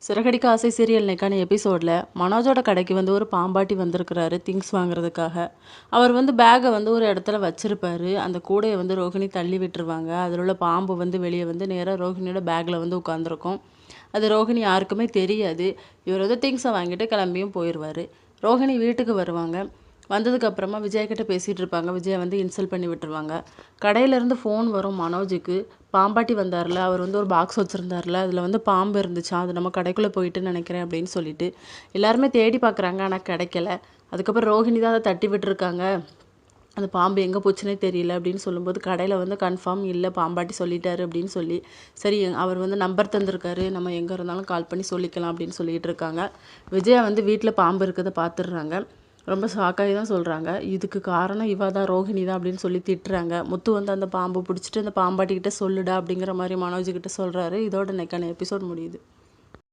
சிறகடிக்க ஆசை சீரியல் இன்னைக்கான எபிசோடில் மனோஜோட கடைக்கு வந்து ஒரு பாம்பாட்டி வந்திருக்கிறாரு திங்ஸ் வாங்குறதுக்காக. அவர் வந்து பேக்கை வந்து ஒரு இடத்துல வச்சிருப்பாரு. அந்த கூடையை வந்து ரோஹிணி தள்ளி விட்டுருவாங்க. அதில் உள்ள பாம்பு வந்து வெளியே வந்து நேராக ரோஹிணியோட பேக்கில் வந்து உட்காந்துருக்கும். அது ரோஹிணி யாருக்குமே தெரியாது. இவர் வந்து திங்ஸை வாங்கிட்டு கிளம்பியும் போயிடுவார். ரோஹிணி வீட்டுக்கு வருவாங்க. வந்ததுக்கப்புறமா விஜய்கிட்ட பேசிகிட்டு இருப்பாங்க. விஜயை வந்து இன்சல்ட் பண்ணி விட்டுருவாங்க. கடையிலேருந்து ஃபோன் வரும் மனோஜுக்கு. பாம்பாட்டி வந்தார்ல, அவர் வந்து ஒரு பாக்ஸ் வச்சுருந்தார்ல, அதில் வந்து பாம்பு இருந்துச்சா, அது நம்ம கடைக்குள்ளே போயிட்டுன்னு நினைக்கிறேன் அப்படின்னு சொல்லிட்டு எல்லாருமே தேடி பார்க்குறாங்க. ஆனால் கிடைக்கல. அதுக்கப்புறம் ரோஹிணி தான் அதை தட்டி விட்டுருக்காங்க. அந்த பாம்பு எங்கே போச்சுன்னே தெரியல அப்படின்னு சொல்லும்போது கடையில் வந்து கன்ஃபார்ம் இல்லை, பாம்பாட்டி சொல்லிட்டாரு அப்படின்னு சொல்லி, சரி அவர் வந்து நம்பர் தந்திருக்காரு, நம்ம எங்கே இருந்தாலும் கால் பண்ணி சொல்லிக்கலாம் அப்படின்னு சொல்லிட்டு இருக்காங்க. விஜயா வந்து வீட்டில் பாம்பு இருக்கிறத பார்த்துடுறாங்க. ரொம்ப ஷாக்காகி தான் சொல்கிறாங்க, இதுக்கு காரணம் இவ தான், ரோஹிணி தான் அப்படின்னு சொல்லி திட்டுறாங்க. முத்து வந்து அந்த பாம்பு பிடிச்சிட்டு அந்த பாம்பாட்டிக்கிட்ட சொல்லுடா அப்படிங்கிற மாதிரி மனோஜ்கிட்ட சொல்கிறாரு. இதோட இன்னைக்கான எபிசோட் முடியுது.